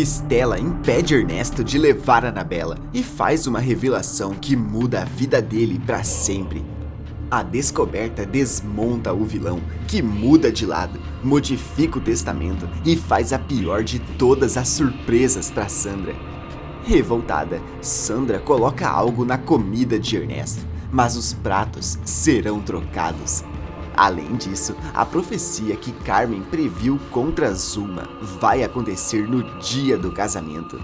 Stella impede Ernesto de levar Annabella e faz uma revelação que muda a vida dele para sempre. A descoberta desmonta o vilão, que muda de lado, modifica o testamento e faz a pior de todas as surpresas para Sandra. Revoltada, Sandra coloca algo na comida de Ernesto, mas os pratos serão trocados. Além disso, a profecia que Carmen previu contra Zulma vai acontecer no dia do casamento.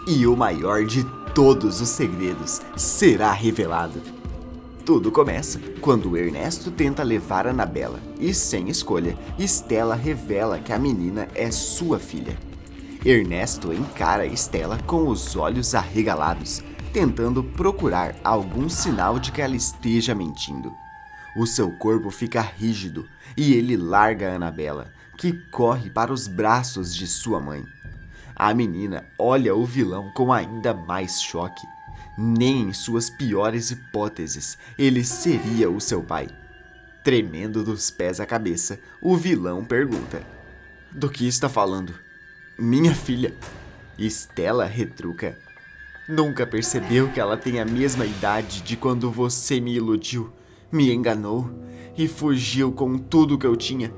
E o maior de todos os segredos será revelado. Tudo começa quando Ernesto tenta levar Annabella e, sem escolha, Stella revela que a menina é sua filha. Ernesto encara Stella com os olhos arregalados, tentando procurar algum sinal de que ela esteja mentindo. O seu corpo fica rígido e ele larga Annabella, que corre para os braços de sua mãe. A menina olha o vilão com ainda mais choque. Nem em suas piores hipóteses ele seria o seu pai. Tremendo dos pés à cabeça, o vilão pergunta: "Do que está falando?" "Minha filha." Stella retruca: "Nunca percebeu que ela tem a mesma idade de quando você me iludiu, me enganou e fugiu com tudo que eu tinha?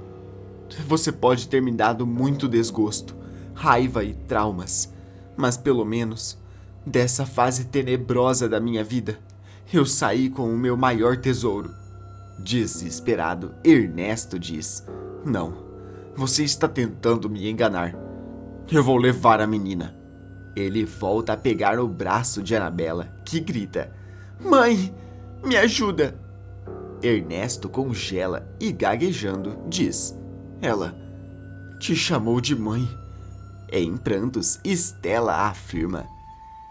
Você pode ter me dado muito desgosto, raiva e traumas, mas pelo menos, dessa fase tenebrosa da minha vida, eu saí com o meu maior tesouro." Desesperado, Ernesto diz: "Não, você está tentando me enganar. Eu vou levar a menina." Ele volta a pegar no braço de Annabella, que grita: "Mãe, me ajuda!" Ernesto congela e, gaguejando, diz: "Ela te chamou de mãe." Em prantos, Stella afirma: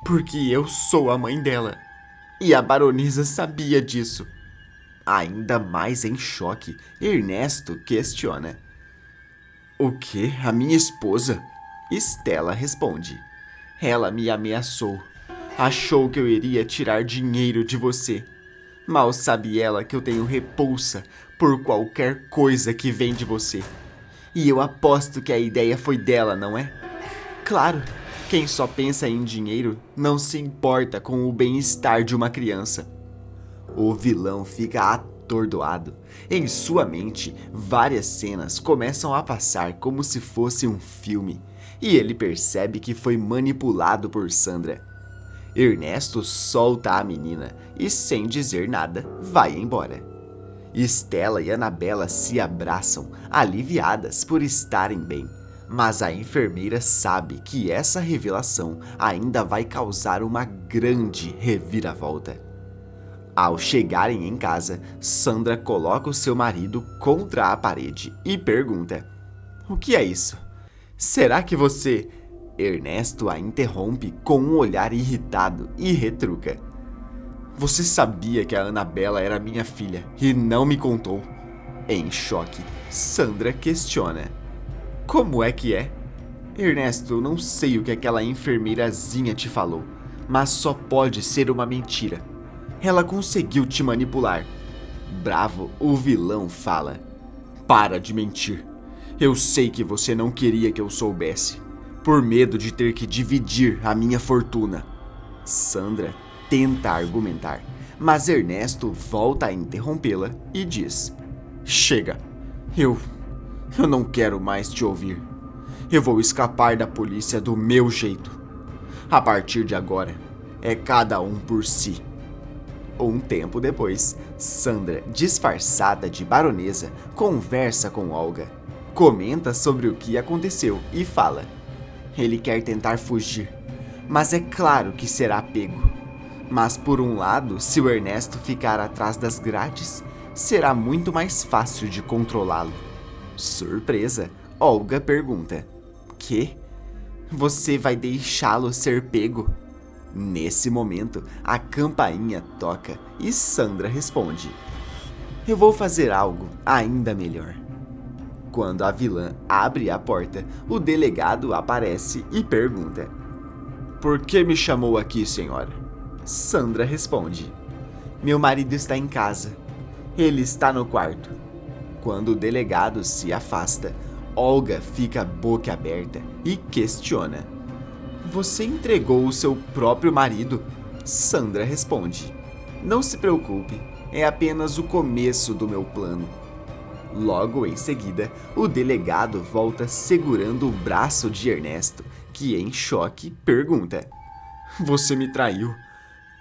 "Porque eu sou a mãe dela." E a baronesa sabia disso. Ainda mais em choque, Ernesto questiona: "O que? A minha esposa?" Stella responde: "Ela me ameaçou. Achou que eu iria tirar dinheiro de você. Mal sabe ela que eu tenho repulsa por qualquer coisa que vem de você. E eu aposto que a ideia foi dela, não é? Claro, quem só pensa em dinheiro não se importa com o bem-estar de uma criança." O vilão fica atordoado. Em sua mente, várias cenas começam a passar como se fosse um filme, e ele percebe que foi manipulado por Sandra. Ernesto solta a menina e, sem dizer nada, vai embora. Stella e Annabella se abraçam, aliviadas por estarem bem, mas a enfermeira sabe que essa revelação ainda vai causar uma grande reviravolta. Ao chegarem em casa, Sandra coloca o seu marido contra a parede e pergunta: "O que é isso? Será que você..." Ernesto a interrompe com um olhar irritado e retruca: "Você sabia que a Annabella era minha filha e não me contou?" Em choque, Sandra questiona: "Como é que é?" "Ernesto, não sei o que aquela enfermeirazinha te falou, mas só pode ser uma mentira. Ela conseguiu te manipular." Bravo, o vilão fala: "Para de mentir. Eu sei que você não queria que eu soubesse, por medo de ter que dividir a minha fortuna." Sandra tenta argumentar, mas Ernesto volta a interrompê-la e diz: "Chega, eu não quero mais te ouvir. Eu vou escapar da polícia do meu jeito. A partir de agora, é cada um por si." Um tempo depois, Sandra, disfarçada de baronesa, conversa com Olga. Comenta sobre o que aconteceu e fala: "Ele quer tentar fugir, mas é claro que será pego. Mas por um lado, se o Ernesto ficar atrás das grades, será muito mais fácil de controlá-lo." Surpresa, Olga pergunta: "Quê? Você vai deixá-lo ser pego?" Nesse momento, a campainha toca e Sandra responde: "Eu vou fazer algo ainda melhor." Quando a vilã abre a porta, o delegado aparece e pergunta: "Por que me chamou aqui, senhora?" Sandra responde: "Meu marido está em casa. Ele está no quarto." Quando o delegado se afasta, Olga fica boquiaberta e questiona: Você entregou o seu próprio marido? Sandra responde. Não se preocupe, é apenas o começo do meu plano. Logo em seguida, o delegado volta segurando o braço de Ernesto, que em choque pergunta: Você me traiu?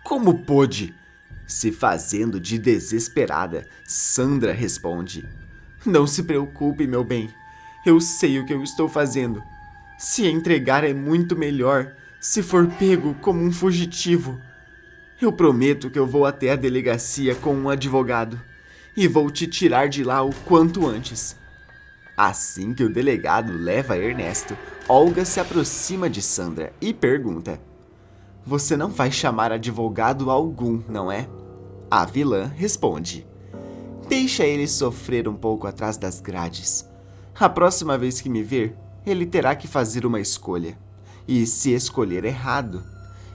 Como pôde? Se fazendo de desesperada, Sandra responde: Não se preocupe, meu bem. Eu sei o que eu estou fazendo. Se entregar é muito melhor, se for pego como um fugitivo. Eu prometo que eu vou até a delegacia com um advogado e vou te tirar de lá o quanto antes. Assim que o delegado leva Ernesto, Olga se aproxima de Sandra e pergunta: Você não vai chamar advogado algum, não é? A vilã responde: Deixa ele sofrer um pouco atrás das grades. A próxima vez que me ver, ele terá que fazer uma escolha. E se escolher errado,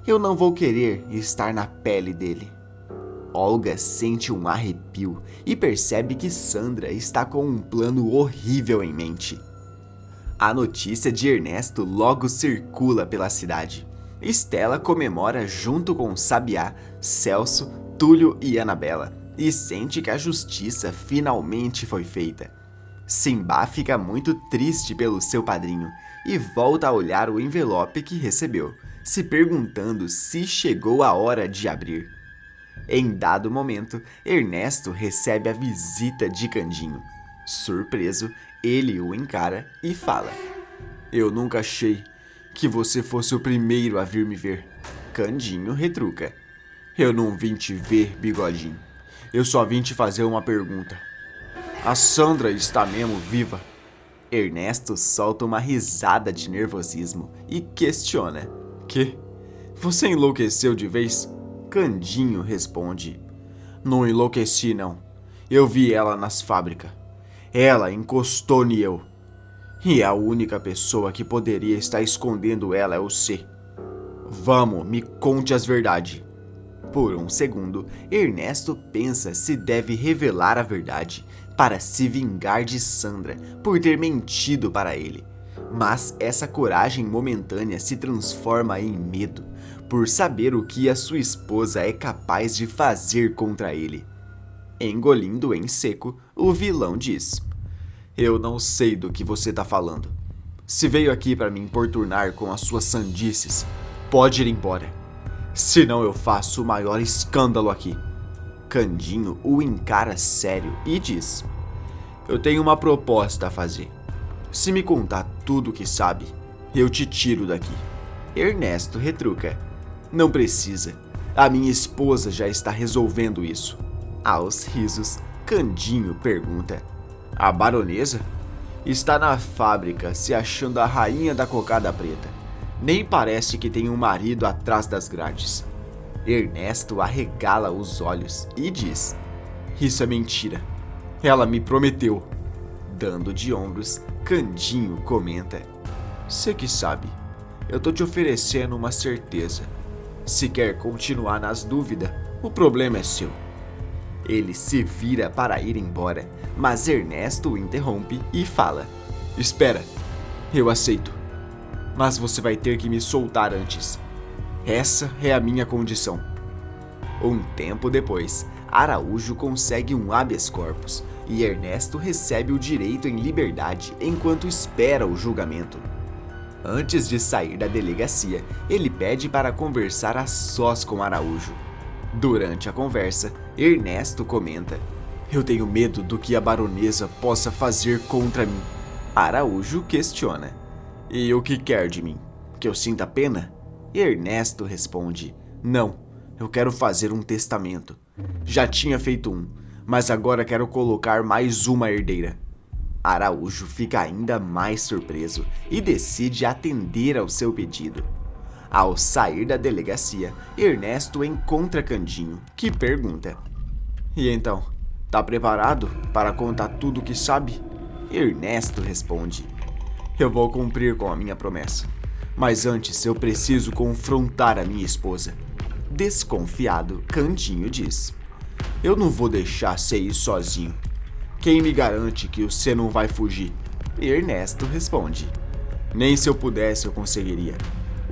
eu não vou querer estar na pele dele. Olga sente um arrepio e percebe que Sandra está com um plano horrível em mente. A notícia de Ernesto logo circula pela cidade. Stella comemora junto com Sabiá, Celso, Túlio e Anabela e sente que a justiça finalmente foi feita. Simbá fica muito triste pelo seu padrinho e volta a olhar o envelope que recebeu, se perguntando se chegou a hora de abrir. Em dado momento, Ernesto recebe a visita de Candinho. Surpreso, ele o encara e fala: Eu nunca achei que você fosse o primeiro a vir me ver. Candinho retruca: Eu não vim te ver, bigodinho. Eu só vim te fazer uma pergunta. A Sandra está mesmo viva? Ernesto solta uma risada de nervosismo e questiona: Que? Você enlouqueceu de vez? Candinho responde: Não enlouqueci não. Eu vi ela nas fábricas. Ela encostou em eu. E a única pessoa que poderia estar escondendo ela é você. Vamos, me conte as verdades. Por um segundo, Ernesto pensa se deve revelar a verdade para se vingar de Sandra por ter mentido para ele. Mas essa coragem momentânea se transforma em medo por saber o que a sua esposa é capaz de fazer contra ele. Engolindo em seco, o vilão diz: Eu não sei do que você tá falando. Se veio aqui para me importunar com as suas sandices, pode ir embora. Senão eu faço o maior escândalo aqui. Candinho o encara sério e diz: Eu tenho uma proposta a fazer. Se me contar tudo o que sabe, eu te tiro daqui. Ernesto retruca: Não precisa. A minha esposa já está resolvendo isso. Aos risos, Candinho pergunta: A baronesa? Está na fábrica se achando a rainha da cocada preta. Nem parece que tem um marido atrás das grades. Ernesto arregala os olhos e diz: Isso é mentira. Ela me prometeu. Dando de ombros, Candinho comenta: Você que sabe, eu tô te oferecendo uma certeza. Se quer continuar nas dúvidas, o problema é seu. Ele se vira para ir embora, mas Ernesto o interrompe e fala: Espera, eu aceito. Mas você vai ter que me soltar antes. Essa é a minha condição. Um tempo depois, Araújo consegue um habeas corpus e Ernesto recebe o direito em liberdade enquanto espera o julgamento. Antes de sair da delegacia, ele pede para conversar a sós com Araújo. Durante a conversa, Ernesto comenta: Eu tenho medo do que a baronesa possa fazer contra mim. Araújo questiona: E o que quer de mim? Que eu sinta pena? Ernesto responde: Não, eu quero fazer um testamento. Já tinha feito um, mas agora quero colocar mais uma herdeira. Araújo fica ainda mais surpreso e decide atender ao seu pedido. Ao sair da delegacia, Ernesto encontra Candinho, que pergunta: E então, tá preparado para contar tudo o que sabe? Ernesto responde: Eu vou cumprir com a minha promessa, mas antes eu preciso confrontar a minha esposa. Desconfiado, Candinho diz: Eu não vou deixar você ir sozinho. Quem me garante que você não vai fugir? Ernesto responde: Nem se eu pudesse eu conseguiria.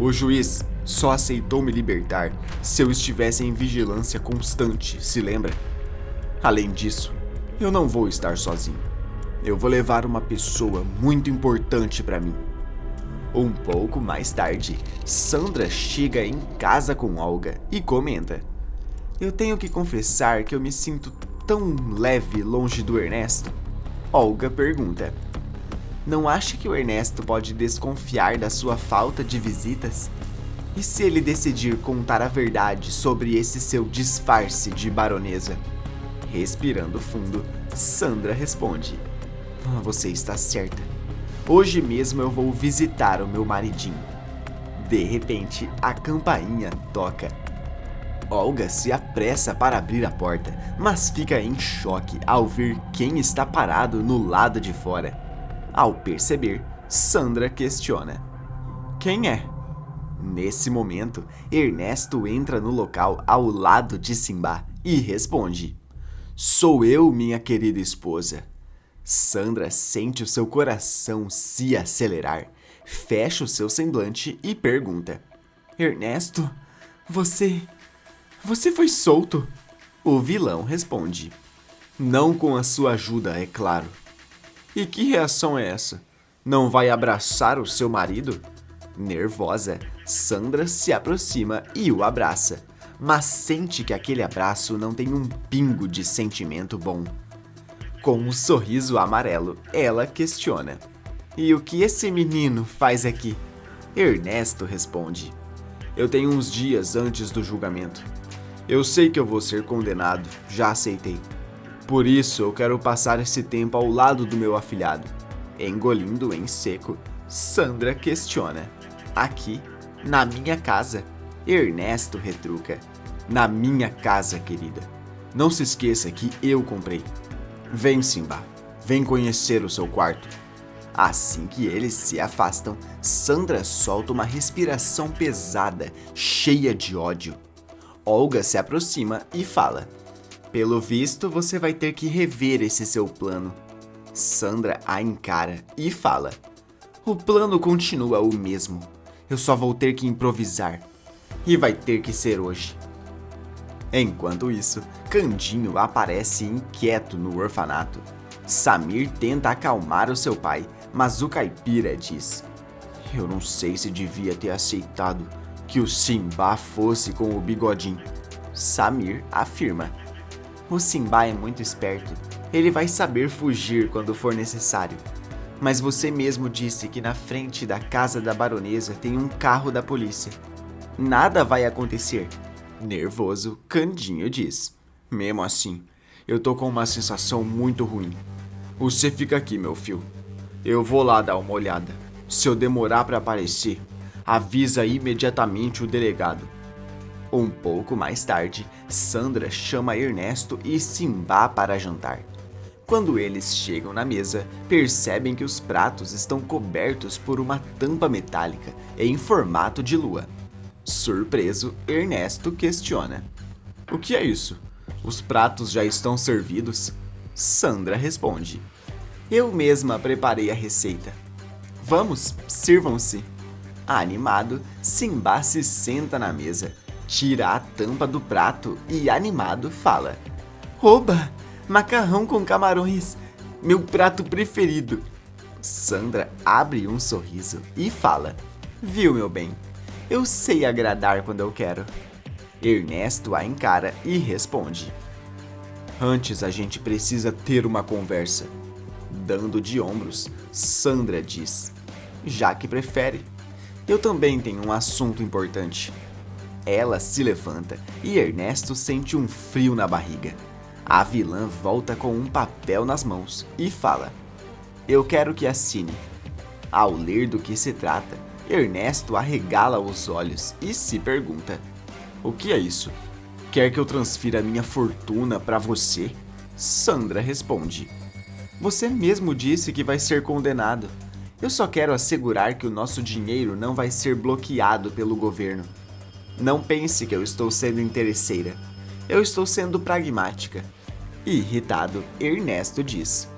O juiz só aceitou me libertar se eu estivesse em vigilância constante, se lembra? Além disso, eu não vou estar sozinho. Eu vou levar uma pessoa muito importante para mim. Um pouco mais tarde, Sandra chega em casa com Olga e comenta: eu tenho que confessar que eu me sinto tão leve longe do Ernesto. Olga pergunta: não acha que o Ernesto pode desconfiar da sua falta de visitas? E se ele decidir contar a verdade sobre esse seu disfarce de baronesa? Respirando fundo, Sandra responde: você está certa. Hoje mesmo eu vou visitar o meu maridinho. De repente, a campainha toca. Olga se apressa para abrir a porta, mas fica em choque ao ver quem está parado no lado de fora. Ao perceber, Sandra questiona: quem é? Nesse momento, Ernesto entra no local ao lado de Simba e responde: sou eu, minha querida esposa. Sandra sente o seu coração se acelerar, fecha o seu semblante e pergunta: Ernesto, você foi solto? O vilão responde: não com a sua ajuda, é claro. E que reação é essa? Não vai abraçar o seu marido? Nervosa, Sandra se aproxima e o abraça, mas sente que aquele abraço não tem um pingo de sentimento bom. Com um sorriso amarelo, ela questiona: e o que esse menino faz aqui? Ernesto responde: eu tenho uns dias antes do julgamento. Eu sei que eu vou ser condenado, já aceitei. Por isso eu quero passar esse tempo ao lado do meu afilhado. Engolindo em seco, Sandra questiona: aqui, na minha casa? Ernesto retruca: na minha casa, querida. Não se esqueça que eu comprei. Vem, Simba, vem conhecer o seu quarto. Assim que eles se afastam, Sandra solta uma respiração pesada, cheia de ódio. Olga se aproxima e fala: pelo visto, você vai ter que rever esse seu plano. Sandra a encara e fala: o plano continua o mesmo. Eu só vou ter que improvisar. E vai ter que ser hoje. Enquanto isso, Candinho aparece inquieto no orfanato. Samir tenta acalmar o seu pai, mas o caipira diz: eu não sei se devia ter aceitado que o Simba fosse com o bigodinho. Samir afirma: o Simba é muito esperto. Ele vai saber fugir quando for necessário. Mas você mesmo disse que na frente da casa da baronesa tem um carro da polícia. Nada vai acontecer. Nervoso, Candinho diz: mesmo assim, eu tô com uma sensação muito ruim. Você fica aqui, meu filho. Eu vou lá dar uma olhada. Se eu demorar para aparecer, avisa imediatamente o delegado. Um pouco mais tarde, Sandra chama Ernesto e Simba para jantar. Quando eles chegam na mesa, percebem que os pratos estão cobertos por uma tampa metálica em formato de lua. Surpreso, Ernesto questiona: o que é isso? Os pratos já estão servidos? Sandra responde: eu mesma preparei a receita. Vamos, sirvam-se. Animado, Simba se senta na mesa, tira a tampa do prato e, animado, fala: oba, macarrão com camarões, meu prato preferido. Sandra abre um sorriso e fala: viu, meu bem, eu sei agradar quando eu quero. Ernesto a encara e responde: antes a gente precisa ter uma conversa. Dando de ombros, Sandra diz: já que prefere, eu também tenho um assunto importante. Ela se levanta e Ernesto sente um frio na barriga. A vilã volta com um papel nas mãos e fala: eu quero que assine. Ao ler do que se trata, Ernesto arregala os olhos e se pergunta: o que é isso? Quer que eu transfira minha fortuna para você? Sandra responde: você mesmo disse que vai ser condenado. Eu só quero assegurar que o nosso dinheiro não vai ser bloqueado pelo governo. Não pense que eu estou sendo interesseira. Eu estou sendo pragmática. Irritado, Ernesto diz: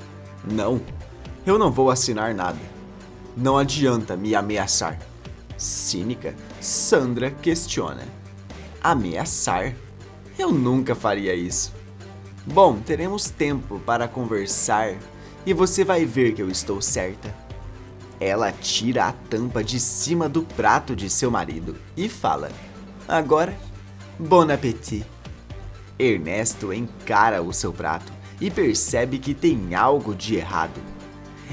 não, eu não vou assinar nada. Não adianta me ameaçar. Cínica, Sandra questiona. Ameaçar? Eu nunca faria isso. Bom, teremos tempo para conversar e você vai ver que eu estou certa. Ela tira a tampa de cima do prato de seu marido e fala: agora, bon appétit. Ernesto encara o seu prato e percebe que tem algo de errado.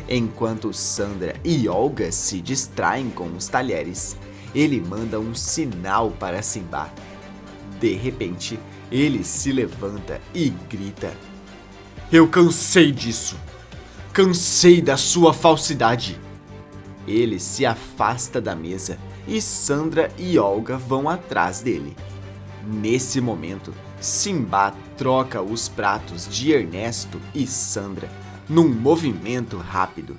Enquanto Sandra e Olga se distraem com os talheres, ele manda um sinal para Simba. De repente, ele se levanta e grita: eu cansei disso! Cansei da sua falsidade! Ele se afasta da mesa e Sandra e Olga vão atrás dele. Nesse momento, Simba troca os pratos de Ernesto e Sandra num movimento rápido.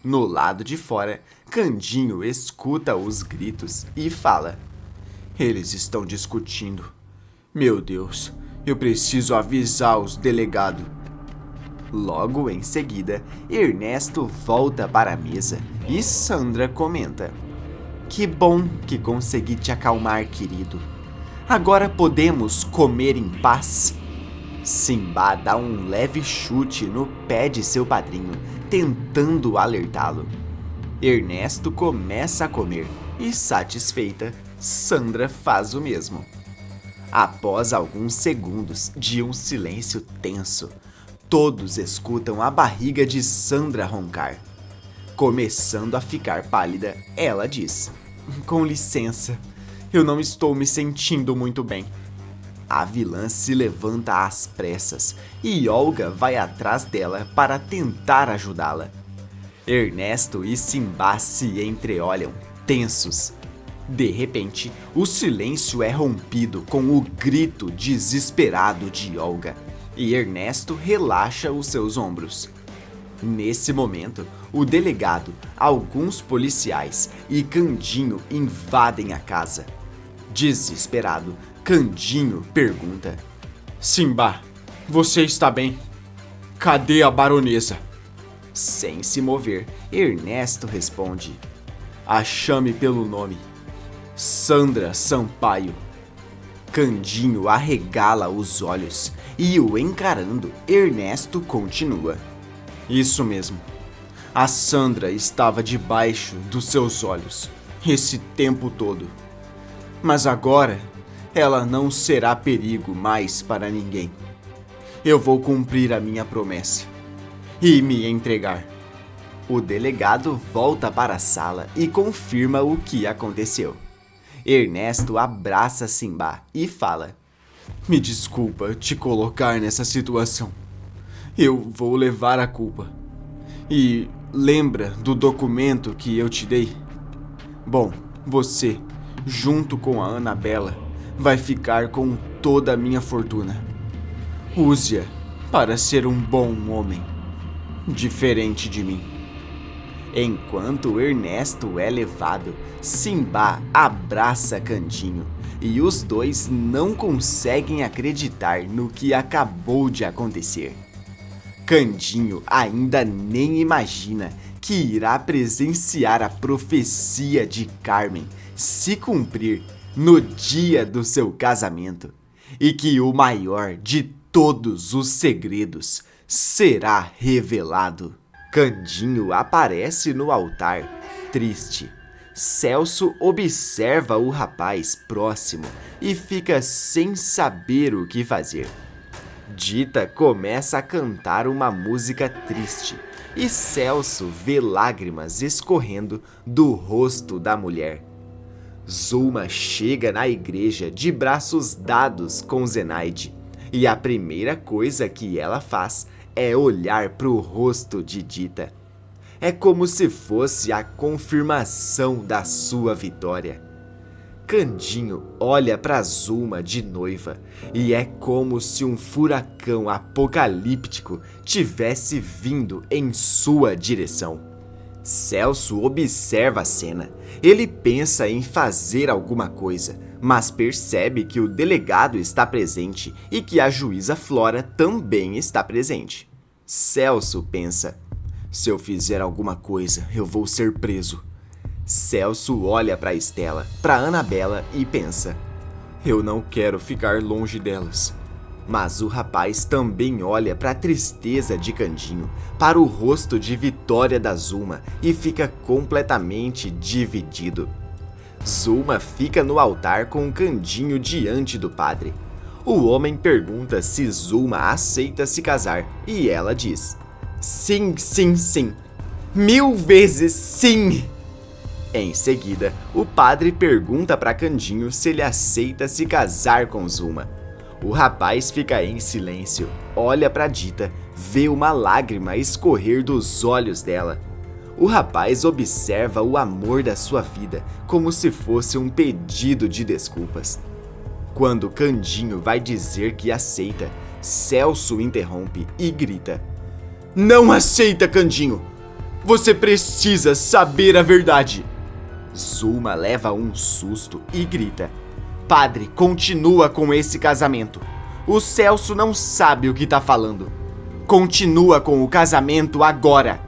No lado de fora, Candinho escuta os gritos e fala: eles estão discutindo. Meu Deus, eu preciso avisar os delegados. Logo em seguida, Ernesto volta para a mesa e Sandra comenta: que bom que consegui te acalmar, querido. Agora podemos comer em paz? Simba dá um leve chute no pé de seu padrinho, tentando alertá-lo. Ernesto começa a comer e, satisfeita, Sandra faz o mesmo. Após alguns segundos de um silêncio tenso, todos escutam a barriga de Sandra roncar. Começando a ficar pálida, ela diz: com licença, eu não estou me sentindo muito bem. A vilã se levanta às pressas e Olga vai atrás dela para tentar ajudá-la. Ernesto e Simba se entreolham, tensos. De repente, o silêncio é rompido com o grito desesperado de Olga, e Ernesto relaxa os seus ombros. Nesse momento, o delegado, alguns policiais e Candinho invadem a casa. Desesperado, Candinho pergunta: Simba, você está bem? Cadê a baronesa? Sem se mover, Ernesto responde: a chame pelo nome. Sandra Sampaio. Candinho arregala os olhos e, o encarando, Ernesto continua: isso mesmo. A Sandra estava debaixo dos seus olhos esse tempo todo. Mas agora ela não será perigo mais para ninguém. Eu vou cumprir a minha promessa e me entregar. O delegado volta para a sala e confirma o que aconteceu. Ernesto abraça Simba e fala: me desculpa te colocar nessa situação. Eu vou levar a culpa. E lembra do documento que eu te dei? Bom, você, junto com a Annabella, vai ficar com toda a minha fortuna. Use-a para ser um bom homem, diferente de mim. Enquanto Ernesto é levado, Simba abraça Candinho e os dois não conseguem acreditar no que acabou de acontecer. Candinho ainda nem imagina que irá presenciar a profecia de Carmen se cumprir no dia do seu casamento e que o maior de todos os segredos será revelado. Candinho aparece no altar, triste. Celso observa o rapaz próximo e fica sem saber o que fazer. Dita começa a cantar uma música triste e Celso vê lágrimas escorrendo do rosto da mulher. Zulma chega na igreja de braços dados com Zenaide e a primeira coisa que ela faz é olhar para o rosto de Dita. É como se fosse a confirmação da sua vitória. Candinho olha para Zulma de noiva e é como se um furacão apocalíptico tivesse vindo em sua direção. Celso observa a cena. Ele pensa em fazer alguma coisa, mas percebe que o delegado está presente e que a juíza Flora também está presente. Celso pensa: se eu fizer alguma coisa, eu vou ser preso. Celso olha para Estela, para Anabela e pensa: eu não quero ficar longe delas. Mas o rapaz também olha para a tristeza de Candinho, para o rosto de Vitória da Zuma e fica completamente dividido. Zuma fica no altar com Candinho diante do padre. O homem pergunta se Zuma aceita se casar e ela diz: sim, sim, sim. 1000 vezes sim! Em seguida, o padre pergunta para Candinho se ele aceita se casar com Zuma. O rapaz fica em silêncio, olha para Dita, vê uma lágrima escorrer dos olhos dela. O rapaz observa o amor da sua vida como se fosse um pedido de desculpas. Quando Candinho vai dizer que aceita, Celso interrompe e grita: não aceita, Candinho! Você precisa saber a verdade! Zuma leva um susto e grita: padre, continua com esse casamento. O Celso não sabe o que tá falando. Continua com o casamento agora.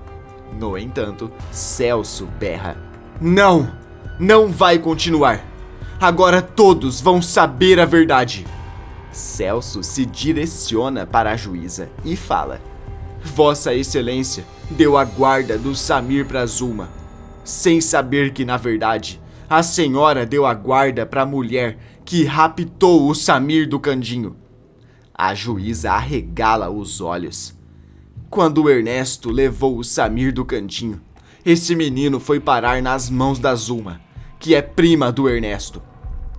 No entanto, Celso berra: não, não vai continuar. Agora todos vão saber a verdade. Celso se direciona para a juíza e fala: Vossa Excelência deu a guarda do Samir para Zuma, sem saber que, na verdade, a senhora deu a guarda para a mulher que raptou o Samir do Candinho. A juíza arregala os olhos. Quando o Ernesto levou o Samir do Candinho, esse menino foi parar nas mãos da Zuma, que é prima do Ernesto.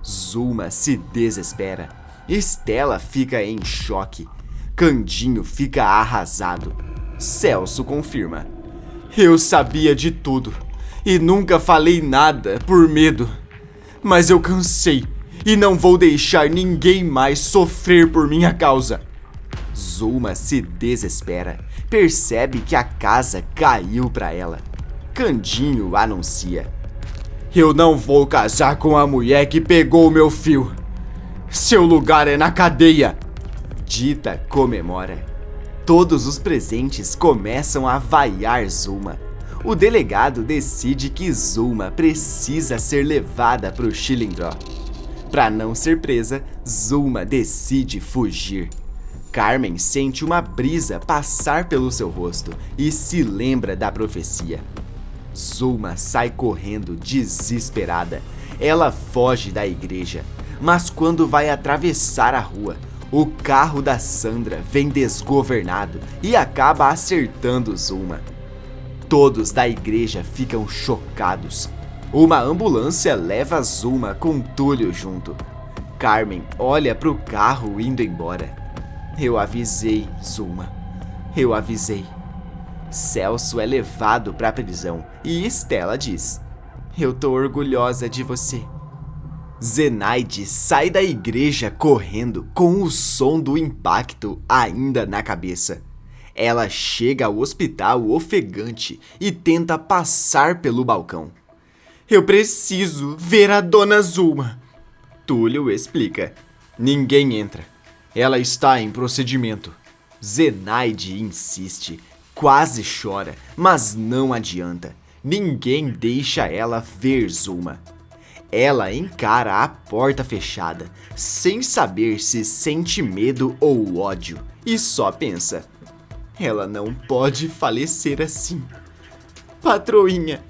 Zuma se desespera. Estela fica em choque. Candinho fica arrasado. Celso confirma: eu sabia de tudo e nunca falei nada por medo. Mas eu cansei e não vou deixar ninguém mais sofrer por minha causa. Zuma se desespera. Percebe que a casa caiu para ela. Candinho anuncia: eu não vou casar com a mulher que pegou o meu fio. Seu lugar é na cadeia. Dita comemora. Todos os presentes começam a vaiar Zuma. O delegado decide que Zuma precisa ser levada para o Chilindró. Para não ser presa, Zuma decide fugir. Carmen sente uma brisa passar pelo seu rosto e se lembra da profecia. Zuma sai correndo desesperada. Ela foge da igreja, mas quando vai atravessar a rua, o carro da Sandra vem desgovernado e acaba acertando Zuma. Todos da igreja ficam chocados. Uma ambulância leva Zuma com Túlio junto. Carmen olha para o carro indo embora. Eu avisei, Zuma. Eu avisei. Celso é levado para a prisão e Estela diz: eu tô orgulhosa de você. Zenaide sai da igreja correndo com o som do impacto ainda na cabeça. Ela chega ao hospital ofegante e tenta passar pelo balcão. Eu preciso ver a dona Zuma. Túlio explica: ninguém entra. Ela está em procedimento. Zenaide insiste, quase chora, mas não adianta. Ninguém deixa ela ver Zuma. Ela encara a porta fechada, sem saber se sente medo ou ódio, e só pensa: ela não pode falecer assim. Patroinha.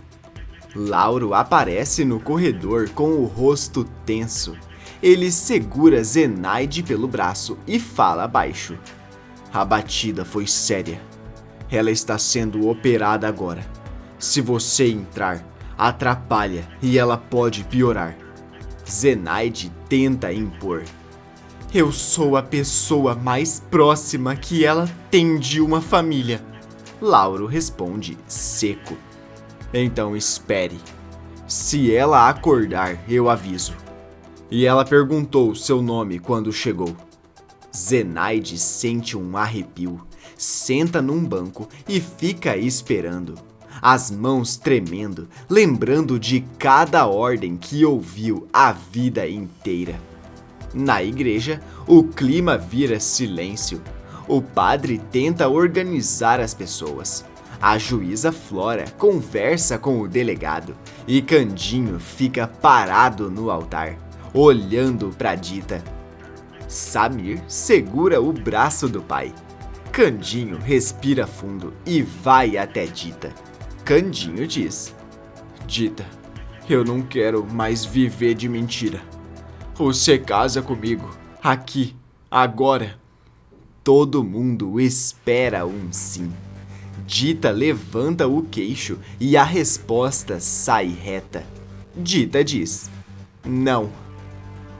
Lauro aparece no corredor com o rosto tenso. Ele segura Zenaide pelo braço e fala baixo: a batida foi séria. Ela está sendo operada agora. Se você entrar, atrapalha e ela pode piorar. Zenaide tenta impor: eu sou a pessoa mais próxima que ela tem de uma família. Lauro responde seco: então espere. Se ela acordar, eu aviso. E ela perguntou seu nome quando chegou. Zenaide sente um arrepio, senta num banco e fica esperando, as mãos tremendo, lembrando de cada ordem que ouviu a vida inteira. Na igreja, o clima vira silêncio. O padre tenta organizar as pessoas. A juíza Flora conversa com o delegado e Candinho fica parado no altar, olhando para Dita. Samir segura o braço do pai. Candinho respira fundo e vai até Dita. Candinho diz: Dita, eu não quero mais viver de mentira. Você casa comigo, aqui, agora. Todo mundo espera um sim. Dita levanta o queixo e a resposta sai reta. Dita diz: não.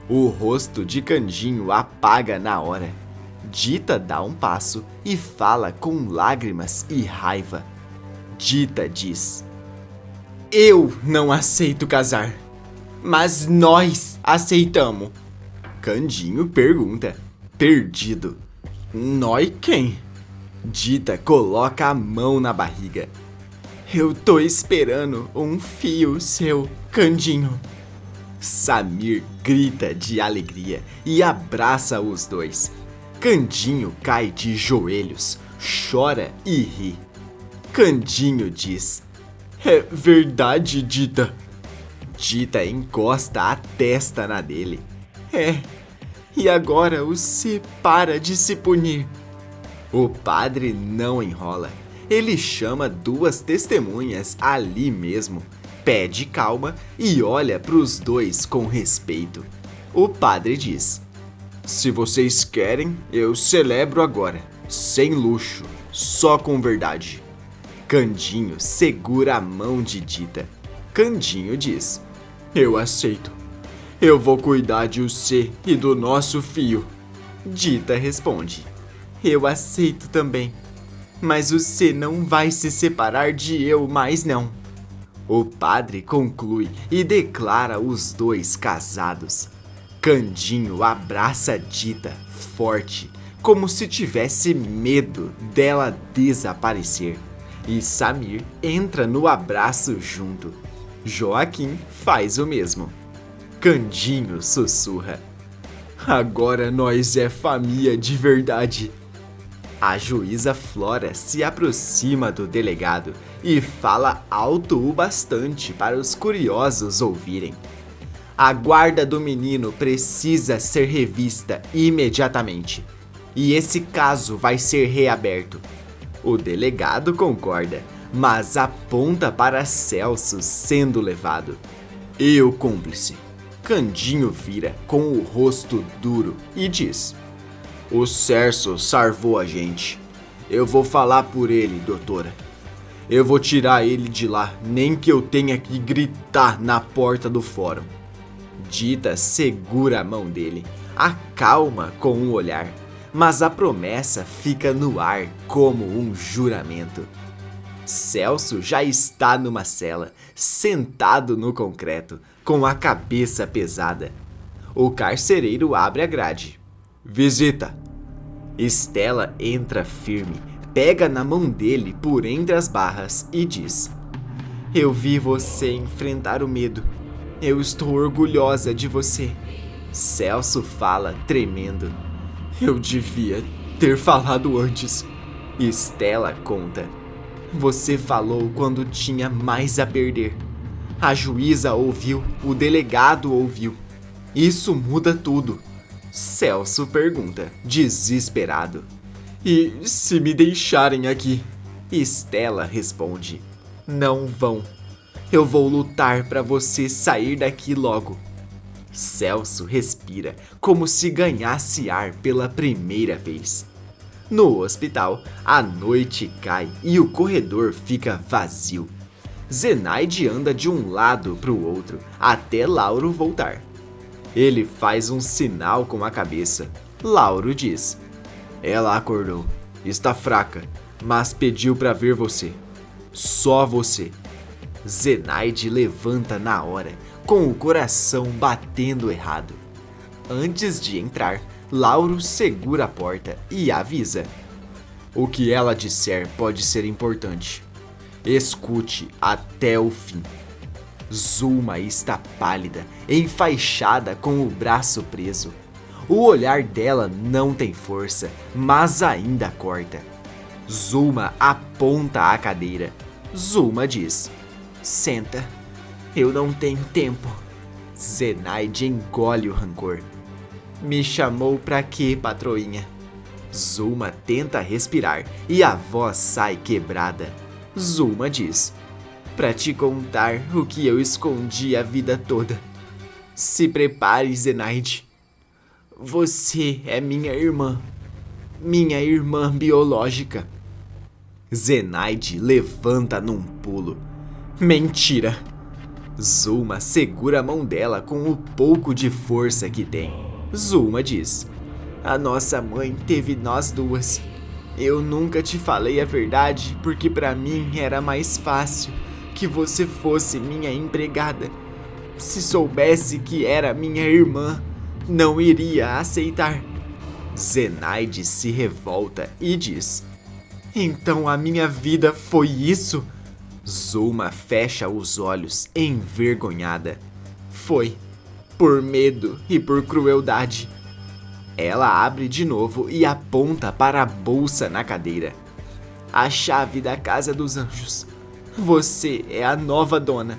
O rosto de Candinho apaga na hora. Dita dá um passo e fala com lágrimas e raiva. Dita diz: eu não aceito casar, mas nós aceitamos. Candinho pergunta, perdido: nós quem? Dita coloca a mão na barriga. Eu tô esperando um fio seu, Candinho. Samir grita de alegria e abraça os dois. Candinho cai de joelhos, chora e ri. Candinho diz: é verdade, Dita. Dita encosta a testa na dele. É, e agora você para de se punir. O padre não enrola. Ele chama duas testemunhas ali mesmo, pede calma e olha para os dois com respeito. O padre diz: se vocês querem, eu celebro agora, sem luxo, só com verdade. Candinho segura a mão de Dita. Candinho diz: eu aceito. Eu vou cuidar de você e do nosso fio. Dita responde: eu aceito também. Mas você não vai se separar de eu mais não. O padre conclui e declara os dois casados. Candinho abraça Dita forte, como se tivesse medo dela desaparecer. E Samir entra no abraço junto. Joaquim faz o mesmo. Candinho sussurra: agora nós é família de verdade. A juíza Flora se aproxima do delegado e fala alto o bastante para os curiosos ouvirem. A guarda do menino precisa ser revista imediatamente, e esse caso vai ser reaberto. O delegado concorda, mas aponta para Celso sendo levado. E o cúmplice? Candinho vira com o rosto duro e diz: o Celso salvou a gente. Eu vou falar por ele, doutora. Eu vou tirar ele de lá, nem que eu tenha que gritar na porta do fórum. Dita segura a mão dele, acalma com um olhar, mas a promessa fica no ar como um juramento. Celso já está numa cela, sentado no concreto, com a cabeça pesada. O carcereiro abre a grade. Visita. Estela entra firme, pega na mão dele por entre as barras e diz: eu vi você enfrentar o medo. Eu estou orgulhosa de você. Celso fala tremendo: eu devia ter falado antes. Estela conta: você falou quando tinha mais a perder. A juíza ouviu, o delegado ouviu. Isso muda tudo. Celso pergunta, desesperado: e se me deixarem aqui? Estela responde: não vão. Eu vou lutar para você sair daqui logo. Celso respira como se ganhasse ar pela primeira vez. No hospital, a noite cai e o corredor fica vazio. Zenaide anda de um lado para o outro até Lauro voltar. Ele faz um sinal com a cabeça. Lauro diz: ela acordou, está fraca, mas pediu para ver você. Só você. Zenaide levanta na hora, com o coração batendo errado. Antes de entrar, Lauro segura a porta e avisa: o que ela disser pode ser importante. Escute até o fim. Zulma está pálida, enfaixada com o braço preso. O olhar dela não tem força, mas ainda corta. Zulma aponta a cadeira. Zulma diz: senta, eu não tenho tempo. Zenaide engole o rancor. Me chamou pra quê, patroinha? Zulma tenta respirar e a voz sai quebrada. Zulma diz: pra te contar o que eu escondi a vida toda. Se prepare, Zenaide. Você é minha irmã biológica. Zenaide levanta num pulo. Mentira! Zulma segura a mão dela com o pouco de força que tem. Zulma diz: a nossa mãe teve nós duas. Eu nunca te falei a verdade porque pra mim era mais fácil que você fosse minha empregada. Se soubesse que era minha irmã, não iria aceitar. Zenaide se revolta e diz: então a minha vida foi isso? Zulma fecha os olhos envergonhada. Foi, por medo e por crueldade. Ela abre de novo e aponta para a bolsa na cadeira. A chave da Casa dos Anjos. Você é a nova dona.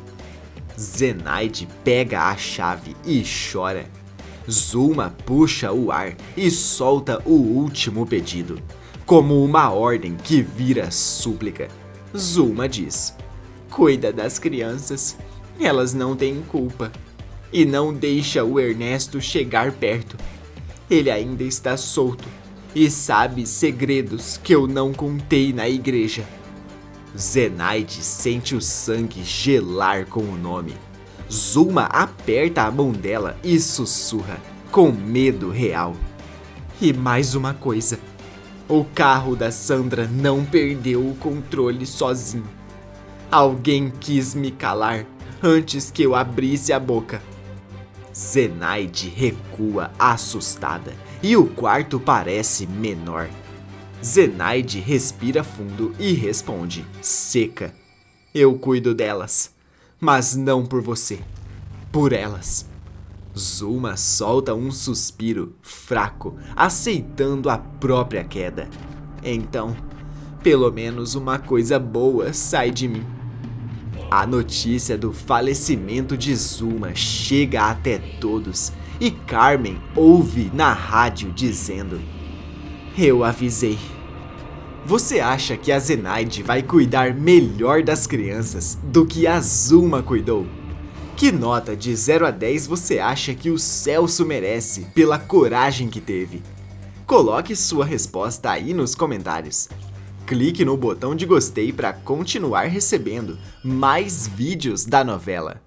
Zenaide pega a chave e chora. Zulma puxa o ar e solta o último pedido, como uma ordem que vira súplica. Zulma diz: cuida das crianças, elas não têm culpa. E não deixa o Ernesto chegar perto. Ele ainda está solto e sabe segredos que eu não contei na igreja. Zenaide sente o sangue gelar com o nome. Zulma aperta a mão dela e sussurra, com medo real: e mais uma coisa. O carro da Sandra não perdeu o controle sozinho. Alguém quis me calar antes que eu abrisse a boca. Zenaide recua assustada e o quarto parece menor. Zenaide respira fundo e responde, seca: eu cuido delas, mas não por você, por elas. Zulma solta um suspiro fraco, aceitando a própria queda. Então, pelo menos uma coisa boa sai de mim. A notícia do falecimento de Zulma chega até todos e Carmen ouve na rádio dizendo: eu avisei. Você acha que a Zenaide vai cuidar melhor das crianças do que a Zulma cuidou? Que nota de 0 a 10 você acha que o Celso merece pela coragem que teve? Coloque sua resposta aí nos comentários. Clique no botão de gostei para continuar recebendo mais vídeos da novela.